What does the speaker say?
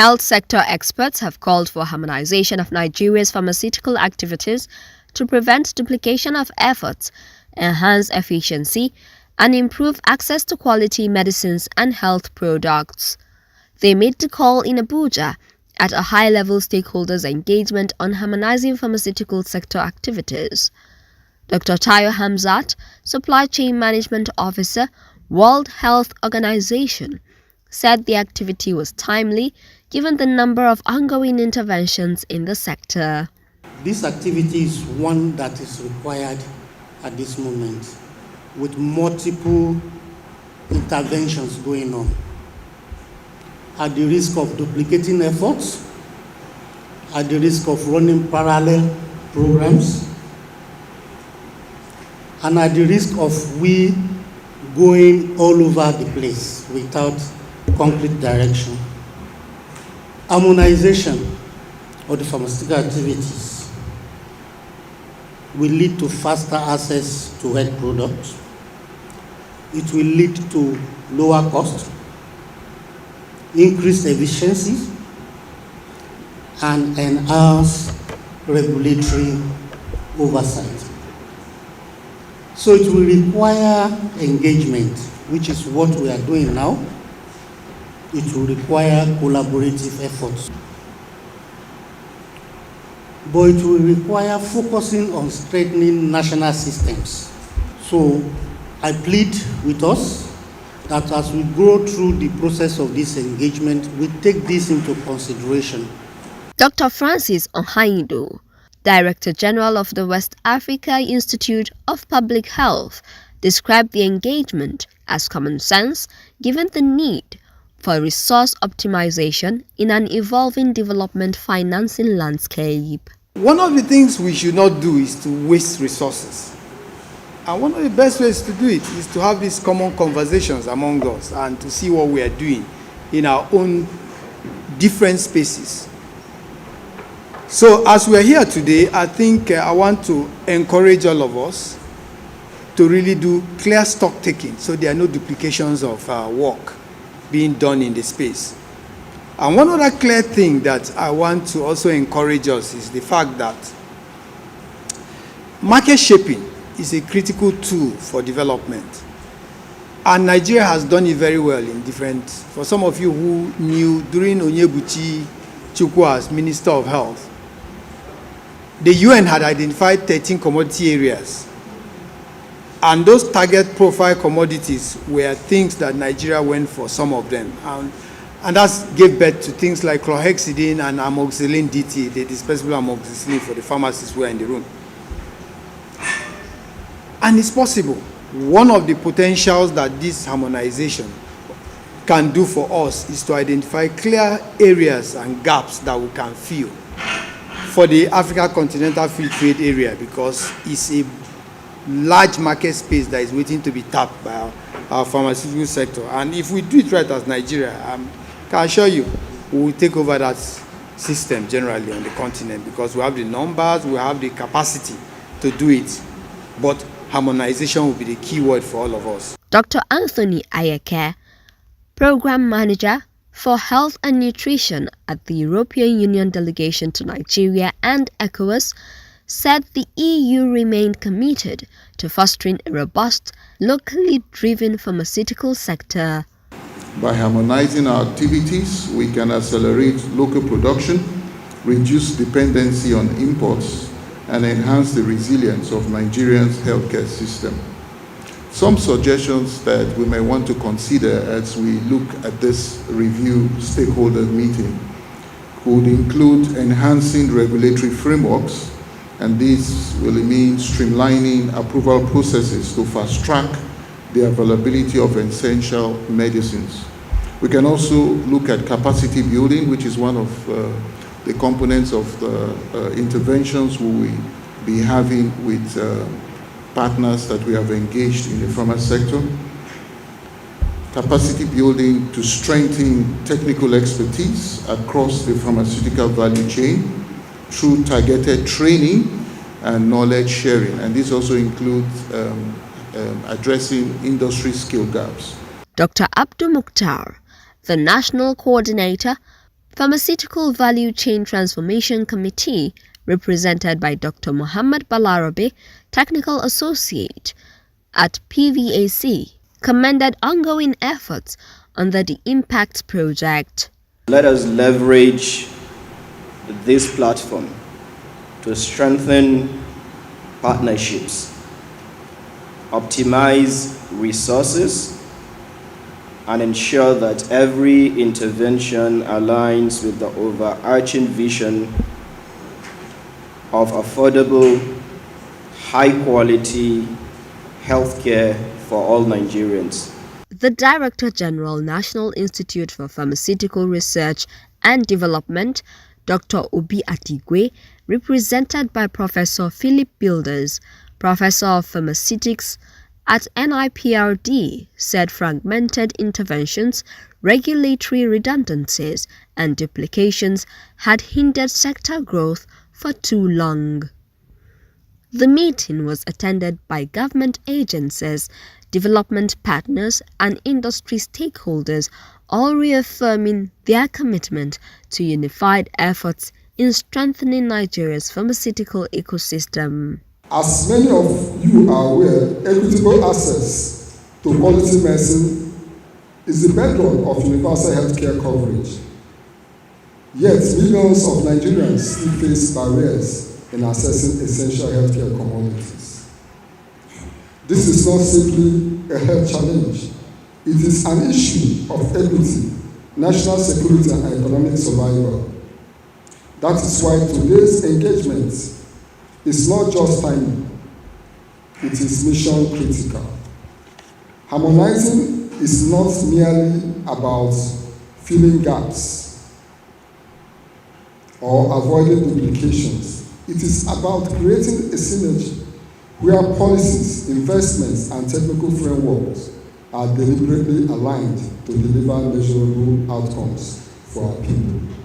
Health sector experts have called for harmonization of Nigeria's pharmaceutical activities to prevent duplication of efforts, enhance efficiency, and improve access to quality medicines and health products. They made the call in Abuja at a high-level stakeholders engagement on harmonizing pharmaceutical sector activities. Dr. Tayo Hamzat, Supply Chain Management Officer, World Health Organization, said the activity was timely given the number of ongoing interventions in the sector. This activity is one that is required at this moment, with multiple interventions going on. At the risk of duplicating efforts, at the risk of running parallel programs, and at the risk of we going all over the place without concrete direction. Harmonization of the pharmaceutical activities will lead to faster access to health products. It will lead to lower cost, increased efficiency, and enhance regulatory oversight. So it will require engagement, which is what we are doing now. It will require collaborative efforts. But it will require focusing on strengthening national systems. So I plead with us that as we go through the process of this engagement, we take this into consideration. Dr. Francis Onhaindo, Director General of the West Africa Institute of Public Health, described the engagement as common sense given the need for resource optimization in an evolving development financing landscape. One of the things we should not do is to waste resources. And one of the best ways to do it is to have these common conversations among us and to see what we are doing in our own different spaces. So as we are here today, I think I want to encourage all of us to really do clear stock taking so there are no duplications of work being done in the space. And one other clear thing that I want to also encourage us is the fact that market shaping is a critical tool for development. And Nigeria has done it very well in different, for some of you who knew during Onyebuchi Chukwu as Minister of Health, the UN had identified 13 commodity areas. And those target profile commodities were things that Nigeria went for, some of them. And that gave birth to things like chlorhexidine and amoxicillin DT, the dispersible amoxicillin for the pharmacists who are in the room. And it's possible. One of the potentials that this harmonization can do for us is to identify clear areas and gaps that we can fill for the Africa Continental Free Trade Area, because it's a large market space that is waiting to be tapped by our pharmaceutical sector. And if we do it right as Nigeria, I can assure you, we will take over that system generally on the continent, because we have the numbers, we have the capacity to do it. But harmonization will be the key word for all of us. Dr. Anthony Ayeke, Program Manager for Health and Nutrition at the European Union Delegation to Nigeria and ECOWAS, said the EU remained committed to fostering a robust, locally driven pharmaceutical sector. By harmonizing our activities, we can accelerate local production, reduce dependency on imports, and enhance the resilience of Nigeria's healthcare system. Some suggestions that we may want to consider as we look at this review stakeholder meeting could include enhancing regulatory frameworks, and this will mean streamlining approval processes to fast-track the availability of essential medicines. We can also look at capacity building, which is one of the components of the interventions we will be having with partners that we have engaged in the pharma sector. Capacity building to strengthen technical expertise across the pharmaceutical value chain through targeted training and knowledge sharing. And this also includes addressing industry skill gaps. Dr. Abdul Mukhtar, the National Coordinator Pharmaceutical Value Chain Transformation Committee, represented by Dr. Muhammad Balarabe, Technical Associate at PVAC, commended ongoing efforts under the Impact Project. Let us leverage this platform to strengthen partnerships, optimize resources, and ensure that every intervention aligns with the overarching vision of affordable, high-quality healthcare for all Nigerians. The Director General, National Institute for Pharmaceutical Research and Development, Dr. Obi Adigwe, represented by Professor Philip Builders, Professor of Pharmaceutics at NIPRD, said fragmented interventions, regulatory redundancies, and duplications had hindered sector growth for too long. The meeting was attended by government agencies, development partners, and industry stakeholders, all reaffirming their commitment to unified efforts in strengthening Nigeria's pharmaceutical ecosystem. As many of you are aware, equitable access to quality medicine is the bedrock of universal healthcare coverage. Yet, millions of Nigerians still face barriers in accessing essential healthcare commodities. This is not simply a health challenge. It is an issue of equity, national security, and economic survival. That is why today's engagement is not just timely, it is mission critical. Harmonizing is not merely about filling gaps or avoiding duplications. It is about creating a synergy where policies, investments, and technical frameworks are deliberately aligned to deliver measurable outcomes for our people.